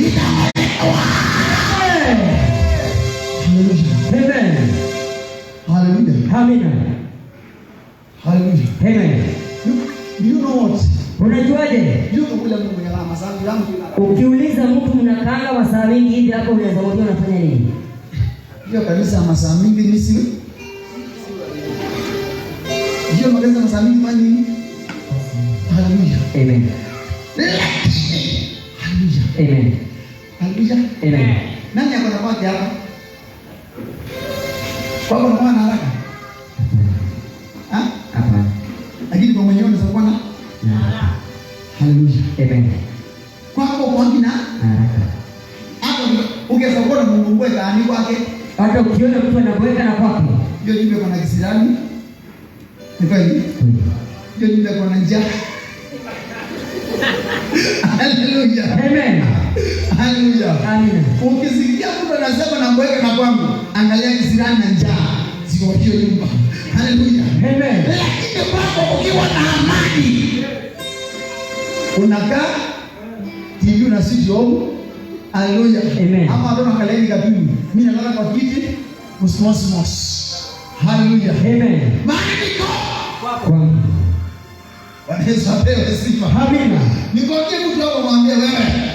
itaondolewa. Amen. Hallelujah. Amina. Hallelujah. Amen. You know what? Unajuaje? Kule Mungu ya masafi yangu. Ukiuliza mtu mnakaanga masaa mingi hivi hapo unaweza mwambia unafanya nini? Hiyo kanisa masaa mingi ni si. Hiyo kanisa masaa mingi fanya nini? Hallelujah. Amen. Hallelujah. Amen. Hallelujah. Amen. Nani akona kwake hapa? Kwa kuna haraka. Hapa. Lakini kwa mwenyewe unaweza kuwa na hallelujah. Amen. Kwako kwa kina haraka. Hapo ungeweza kuona Mungu mweka ani kwake. Hata ukiona mtu anabweka na kwake. Hiyo nyumba kuna kisirani. Ni kweli? Hiyo nyumba kuna njaa. Hallelujah. Amen. Hallelujah. Amen. Ukisikia mtu anasema na mweka na kwangu, angalia kisirani na njaa. Sio hiyo nyumba. Hallelujah. Amen. Lakini kwako ukiwa na amani, unakaa TV na sio. Hallelujah. Amen. Ama ndo nakaleni kabini. Mimi nalala kwa kiti mosmos. Hallelujah. Amen. Maana niko kwa Yesu apewe sifa. Amina. Nikwambie mtu hapo mwambie wewe.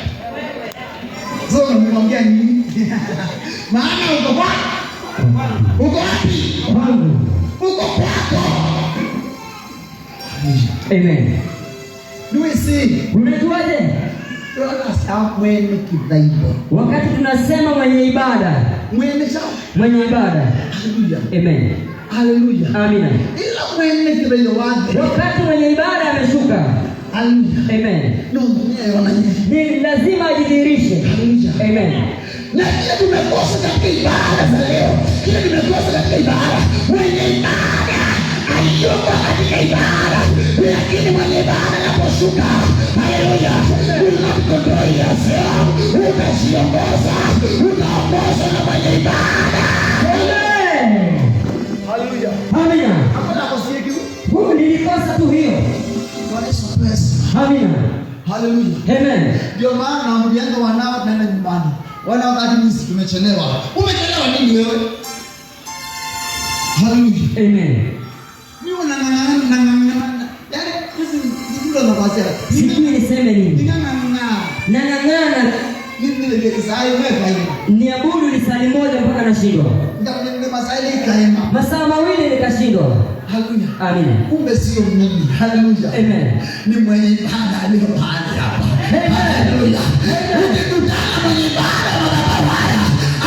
Sio nimwambia nini? Maana uko wapi? Uko wapi? Kwangu. Uko kwako. Amen. Luisi, unajuaje? Mwenye kidhaibu. Wakati tunasema mwenye ibada. Mwenye ibada. Hallelujah. Amen. Hallelujah. Amina. Ila mwenye kidhaibu wake. Wakati mwenye ibada ameshuka. Hallelujah. Amen. Ni lazima ajidhihirishe. Hallelujah. Amen. Na kile tumekosa katika ibada za leo. Kile tumekosa katika ibada. Mwenye ibada ayuko katika ibada. Lakini mwenye ibada anaposhuka. Hallelujah. Unakondoa sio. Unajiongoza. Unaongoza na mwenye ibada. Amen. Hallelujah. Amina. Hakuna kosiki. Huyu nilikosa tu hiyo. Bwana Yesu pesa. Amina. Hallelujah. Amen. Ndio maana mlianza wanao tunaenda nyumbani. Wana wakati mimi tumechelewa. Umechelewa nini wewe? Hallelujah. Amen. Mimi nang'ang'ana. Yaani hizi ndio nafasi. Sijui niseme nini. Nang'ang'ana. Mimi ndio kisai wewe. Niabudu lisali moja mpaka nashindwa. Ndio masaili kaema. Masaa mawili nikashindwa. Hallelujah. Amen. Kumbe sio mimi. Hallelujah. Amen. Ni mwenye ibada aliyo mahali hapa. Hallelujah. Ukikutana mwenye ibada wanabaya,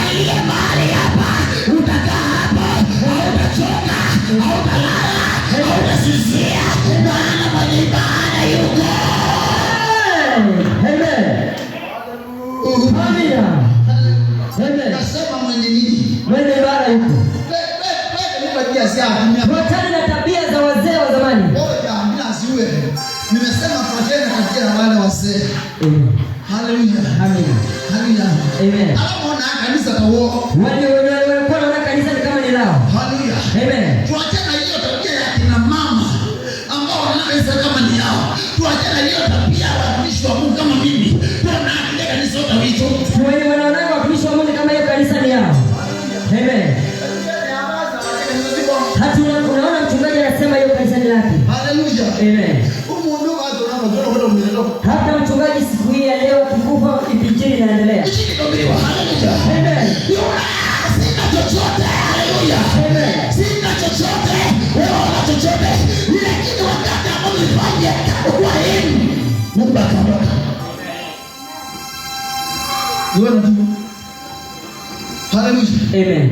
aliye mahali hapa, utakaa hapa, hautachoka, hautalala, hautasizia, maana mwenye ibada yuko. Amen. Amina. Amen. Nasema mwenye nini? Mwenye ibada yuko. Fuatana na tabia za wazee wa zamani. Nimesema fuatana na tabia za wale wazee. Hallelujah. Amina. Hallelujah. Amen. Anaona kanisa kawo. Walikuwa wanaona kanisa ni kama ni lao. Hallelujah. Amen. Fuatana hiyo tabia ya kina mama ambao wanaona kanisa kama ni yao. Fuatana hiyo tabia ya watumishi wa Mungu kama mimi. Tunaangalia kanisa yote wito. Wale wanaona watumishi wa Mungu kama hiyo kanisa ni yao. Amen. Hata unaona mchungaji anasema hiyo kanisa ni lake. Hallelujah. Amen. Hata mchungaji siku hii ya leo kikufa injili inaendelea. Amen. Sina chochote. Hallelujah. Amen. Sina chochote. Wala chochote. Lakini wakati ambao nilifanya kwa hili Mungu akaondoka. Unaona tu. Hallelujah. Amen.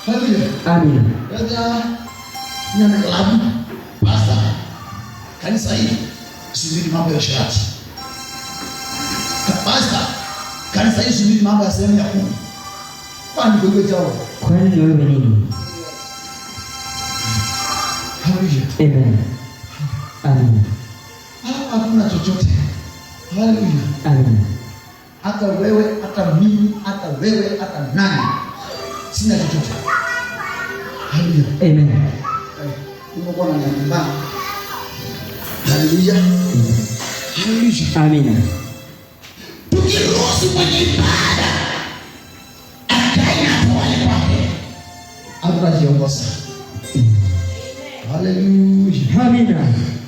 Hallelujah. Amina. Dada nyama klabu pasta kanisa hili subiri mambo ya shirati. Pasta kanisa hili subiri mambo ya sehemu ya kumi. Kwani ndio jao? Kwani wewe ni nini? Hallelujah. Amen. Amina. Hakuna chochote. Hallelujah. Amina. Hata wewe, hata mimi, hata wewe, hata nani. Sina chochote. Hallelujah. Amen. Mungu ananiambia. Hallelujah. Hallelujah. Amina. Tukiruhusu Ruhusu mwenye ibada akae na atawale kwake. Atajiongoza. Hallelujah. Amina.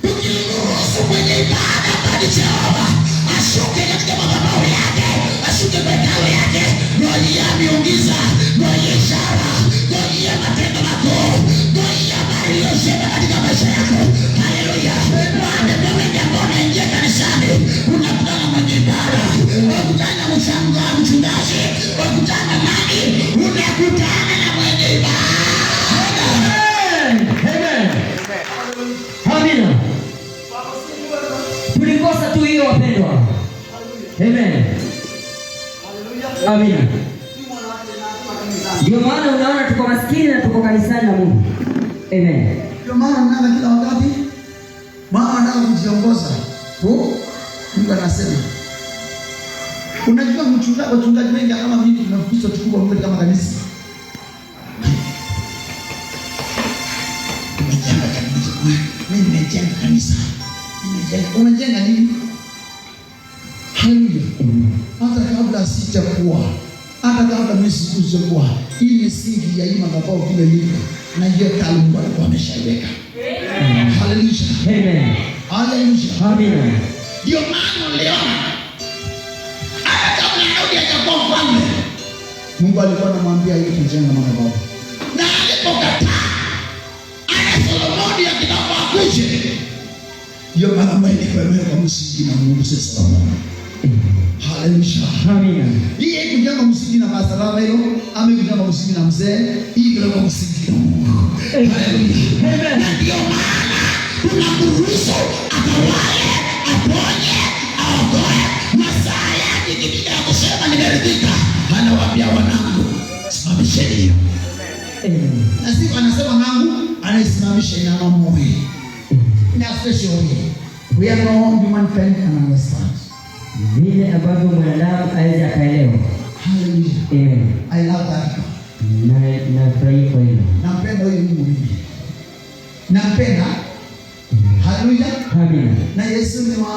Tukiruhusu mwenye ibada bali Jehova ashuke katika madhabahu yake, ashuke makao yake, roho ya miujiza, roho ya ishara, roho ya matendo makuu, roho ya maarifa katika maisha yako. Haleluya. Wale wengi ambao wanaingia kanisani, unakutana mwenye ibada, unakutana mchungaji, unakutana nani? Unakutana na mwenye ibada. Amina. Tulikosa tu hiyo wapendwa. Amen. Amina. Ndio maana unaona tuko maskini na tuko kanisani na Mungu. Amen. Ndio maana unaona kila wakati mama anataka kujiongoza. Mungu anasema. Unajua wachungaji wengi kama mimi tunafikisha tukubwa mbele kama kanisa. Mimi nimejenga kanisa. Umejenga nini? Haleluya. Hata kabla sijakuwa, hata kabla mimi sikuwa, hii misingi ya imani ambayo vile nilivyo na hiyo taaluma alikuwa ameshaiweka. Haleluya. Amen. Haleluya. Amina. Ndio maana leo hata kabla Daudi hajakuwa mfalme, Mungu alikuwa anamwambia hivi kujenga madhabahu. Na alipokataa Solomoni akitaka akuje, hiyo madhabahu ilikuwa msingi na Mungu sasa. Haleluya. Amina. Hii kujenga msingi na masalama hilo, amekujenga msingi na mzee, hii ndio msingi na Mungu. Haleluya. Ndio maana tunakuruhusu atawale, aponye, aokoe. Masaa yake ikifika ya kusema nimeridhika, anawaambia wanangu, simamisheni hiyo. Na siku anasema nangu, anaisimamisha inama moyo. Na special way. We are no human can understand. Vile ambavyo mwanadamu hawezi akaelewa. Hallelujah. Amen. I love that. Na furahi kwa hilo. Nampenda huyu Mungu mimi. Nampenda. Hallelujah. Amina. Na Yesu ni wa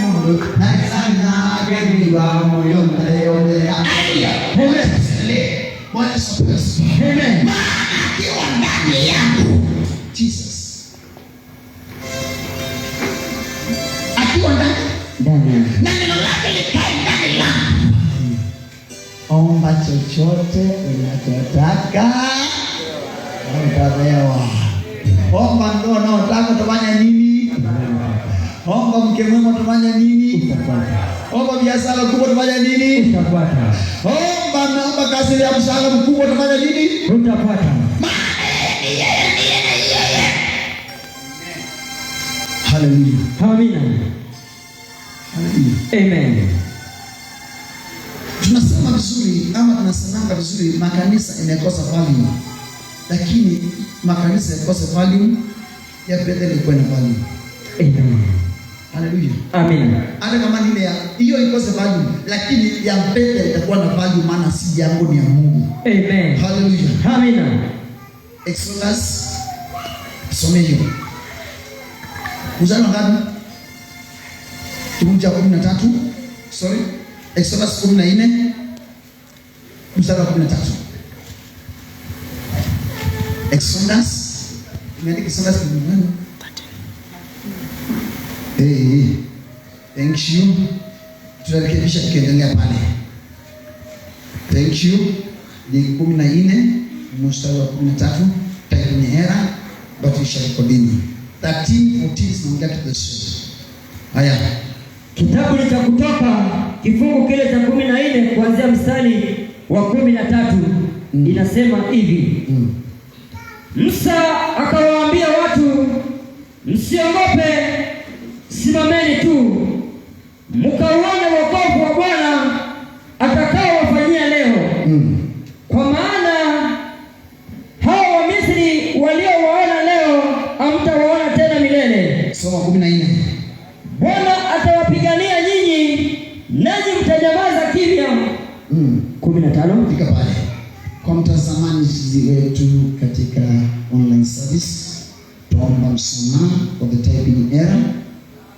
Mungu. Na sana geniwa moyo leo leo. Amen. Bwana asifiwe. Amen. Akiwa ndani yangu. Jesus. Akiwa ndani. Na neno lake likae ndani yangu. Omba chochote unachotaka utapewa. Omba ndoa unayotaka utafanya nini? Omba mke mwema utafanya nini? Utapata. Omba biashara kubwa utafanya nini? Utapata. Omba kazi ya mshahara mkubwa utafanya nini? Utapata. Hallelujah. Amina. Hallelujah. Amen. Tunasema vizuri ama tunasemanga vizuri, makanisa imekosa value. Lakini makanisa yakosa value, ya Bethel ilikuwa na value. Amen. Hallelujah. Amen. Hata kama ile hiyo ikose value, lakini ya Bethel itakuwa na value maana si yangu, ni ya Mungu. Amen. Hallelujah. Amina. Exodus somejo. Mstari ngapi? Kitabu cha 13. Sorry. Exodus 14 mstari wa 13. Exodus imeandika Exodus 14. Thank you. Tutarekebisha tukiendelea pale. Thank you. Ni 14 mstari wa 13. Type ni error but you shall continue. 13:14 tunaongea kidogo. Haya. Kitabu cha Kutoka kifungu kile cha 14 kuanzia mstari wa 13 inasema hivi. Musa akawaambia watu, msiogope, simameni tu mkauone wokovu wa Bwana atakao wafanyia leo. Kwa maana hao wa Misri waliowaona leo hamtawaona tena milele. Soma 14. Bwana atawapigania nyinyi, nanyi mtanyamaza kimya. 15. Fika pale. Kwa mtazamaji wetu katika online service, tuomba msamaha for the typing error.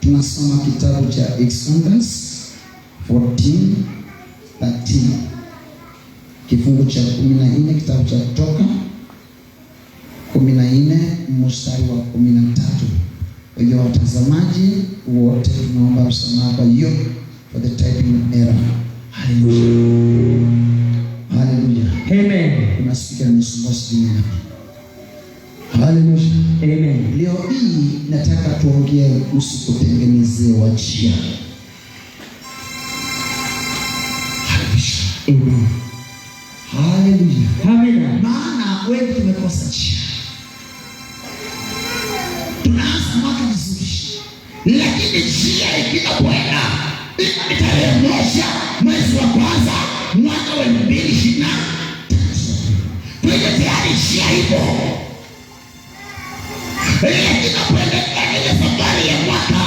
Tunasoma kitabu cha Exodus 14:13. Kifungu cha 14 kitabu cha Kutoka 14 mstari wa 13. Kwa hiyo watazamaji wote tunaomba msamaha kwa hiyo for the typing error. Hallelujah. Hallelujah. Amen. Kuna speaker anasumbua sijui nini. Hallelujah. Amen. Leo hii nataka tuongee kuhusu kutengenezewa njia. Hallelujah. Amen. Hallelujah. Amen. Maana wengi tumekosa njia. Tunaanza mwaka vizuri, lakini njia ikinapoenda ni tarehe 1 mwezi wa kwanza mwaka wa 2023. Kwa hiyo tayari njia ipo. Lakini inapoendelea ile safari ya mwaka,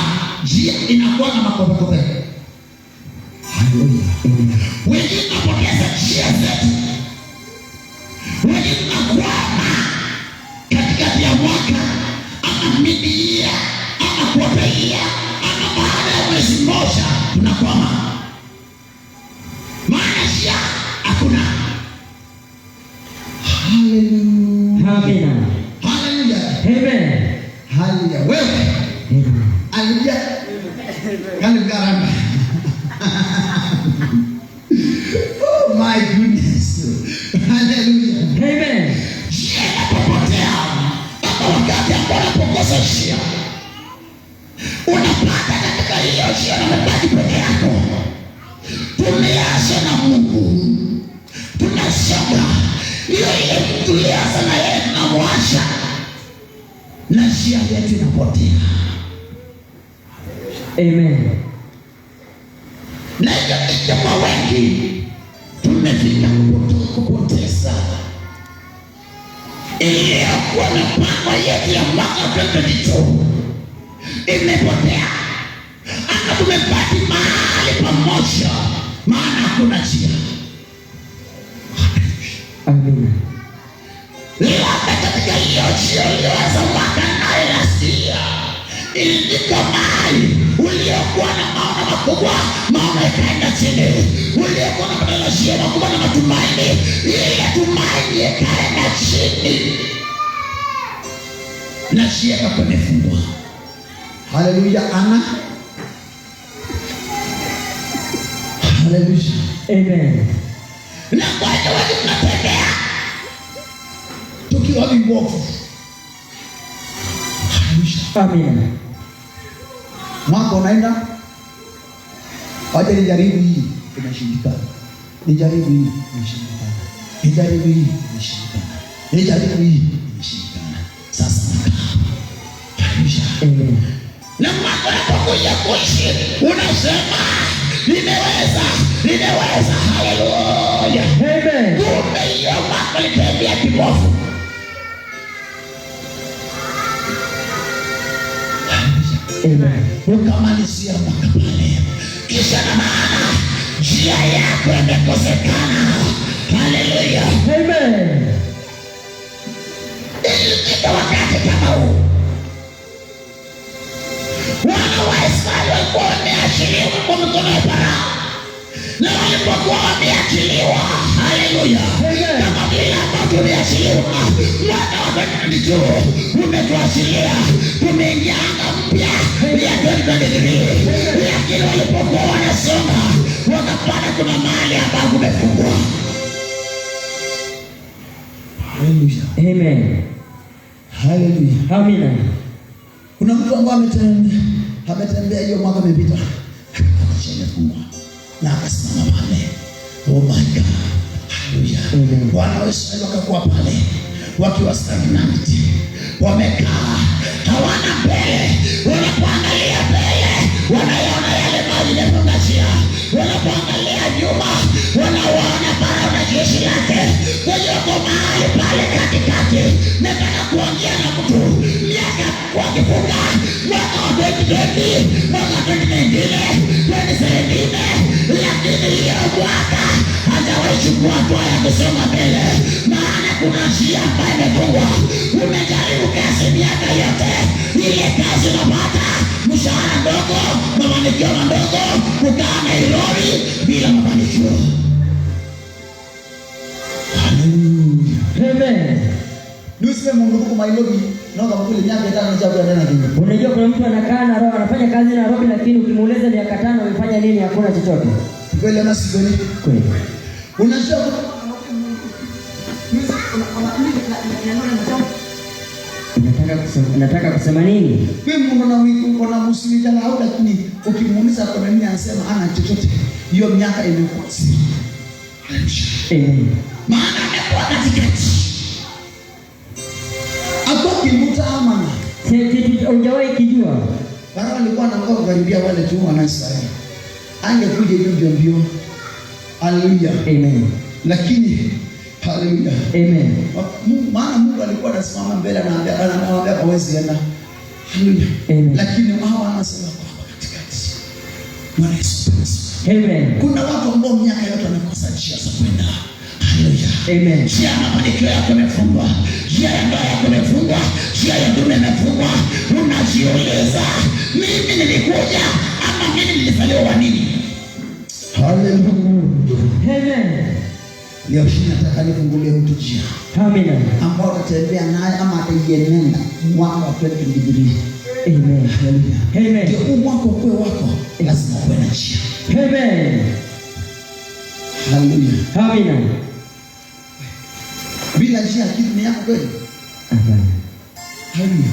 njia inakuwa na makopekope. Haleluya. Wengine tunapoteza njia zetu. Wengine tunakwama katikati ya mwaka, ama midia, ama kuopeia, ama baada ya mwezi mmoja tunakwama. Maana njia hakuna. Haleluya. Amen. Haleluya. Amen. Haleluya. Wewe. Haleluya. Haleluya. Oh my goodness. Haleluya. Amen. Njia inapopotea, kama wakati ambao unapokosa njia, unapata katika hiyo njia na unabaki peke yako. Tumeacha na Mungu, tunasonga hiyo ile tulianza na yeye tunamwacha, na njia yetu inapotea. Amen. Na hiyo kwa wengi tumefika kupoteza iliyokuwa na mpango yetu ya mwaka 2022 imepotea. Hata tumebaki mahali pamoja, maana hakuna njia. Amen. Labda katika hiyo njia iliyoanza mwaka nayo nasia ilifika mahali uliokuwa na maono makubwa, maono ikaenda chini. Uliokuwa na matarajio makubwa na matumaini, ile tumaini ikaenda chini, na njia ikakuwa imefungwa. Haleluya. Ana haleluya. Amen. Na kwa hiyo watu tunatembea tukiwa vibovu. Amen. Mwaka unaenda, waje nijaribu hii, inashindikana. Nijaribu hii, inashindikana. Nijaribu hii, inashindikana. Nijaribu hii, inashindikana. Sasa Amen. na mwaka unapokuja kuishi, unasema nimeweza, nimeweza. Haleluya. Amen. Kumbe hiyo mwaka litembea kibovu. Amen. Ukamalizia mwaka pale, kisha na maana njia yako imekosekana. Haleluya. Amen. Ilifika wakati kama huu, wana wa Israeli walikuwa wameachiliwa kwa mikono ya Farao, na walipokuwa wameachiliwa, haleluya, kama vile ambavyo tumeachiliwa mwaka wa 2022 umetuachilia, tumeingia anga mpya ya 2023. Lakini walipokuwa wanasonga, wakapata kuna mahali ambapo kumefungwa. Haleluya. Amen. Haleluya. Amina. Kuna mtu ambaye ametembea hiyo mwaka umepita, akafungwa na akasimama pale. Oh my God. Haleluya. Wana wa Israeli wakakuwa pale wakiwa stagnant, wamekaa hawana mbele. Wanapoangalia mbele, wanaona yale maji yanayong'aa. Wanapoangalia nyuma, wanaona Farao na jeshi lake. Kwa hiyo kwa mahali pale katikati, nataka kuongea na mtu miaka wakifunga mwaka wa 2020, mwaka wa 2019, 2017, lakini hiyo mwaka hajawahi chukua hatua ya kusonga mbele, maana kuna njia ambayo imefungwa. Umejaribu kazi miaka yote, ile kazi unapata mshahara ndogo, mafanikio madogo, kukaa Nairobi bila mafanikio. Amen. Nusime Mungu kwa Nairobi, na kama kule miaka 5 cha kwenda Kenya. Unajua kuna mtu anakaa na roho anafanya kazi na Nairobi, lakini ukimuuliza miaka 5 umefanya nini, hakuna chochote. Kweli ama si kweli? Kweli. Unajua nataka kusema nini? Wewe Mungu na msilicha na au, lakini ukimuuliza kwa nini anasema ana chochote, hiyo miaka imekuwa si. Maana amekuwa katikati. Hapo kimuta amana. Sisi hujawahi kijua. Bwana alikuwa anaanza kukaribia wale tu wana Israeli. Angekuja hivyo mbio. Haleluya. Amen. Lakini haleluya. Amen. Maana Mungu alikuwa anasimama mbele na anaambia hawezi enda. Haleluya. Lakini hao wanasema kwa katikati. Bwana Yesu. Amen. Kuna watu ambao miaka yote wanakosa njia za kwenda. Haleluya. Amen. Njia ya mafanikio yako imefungwa. Njia ya ndoa yako imefungwa. Njia ya ndoa imefungwa. Unajiuliza, mimi nilikuja ama mimi nilizaliwa wa nini? Haleluya. Amen. Leo hii nataka nifungulie mtu njia. Amina. Ambao utatembea naye ama ataienenda mwaka wa 2023. Amen. Haleluya. Amen. Ndio mwaka kwa wako lazima uwe na njia. Amen. Haleluya. Amina. Bila njia kitu ni yako kweli? Hapana. Haleluya.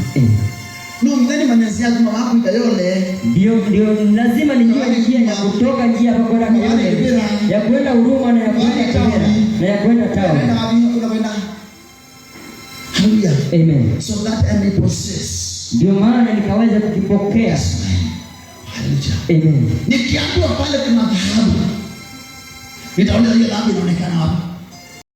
No, mdhani manezi yako mama yako ikayole. Ndio lazima nijue njia ya kutoka njia hapo kwenda Kayole. Ya kwenda Huruma na ya kwenda Kibera na ya kwenda Town. Haleluya. Amen. So that I may possess. Ndio maana nikaweza kukipokea. Haleluya. Amen. Nikiambiwa pale kuna dhahabu, nitaona hiyo dhahabu inaonekana wapi?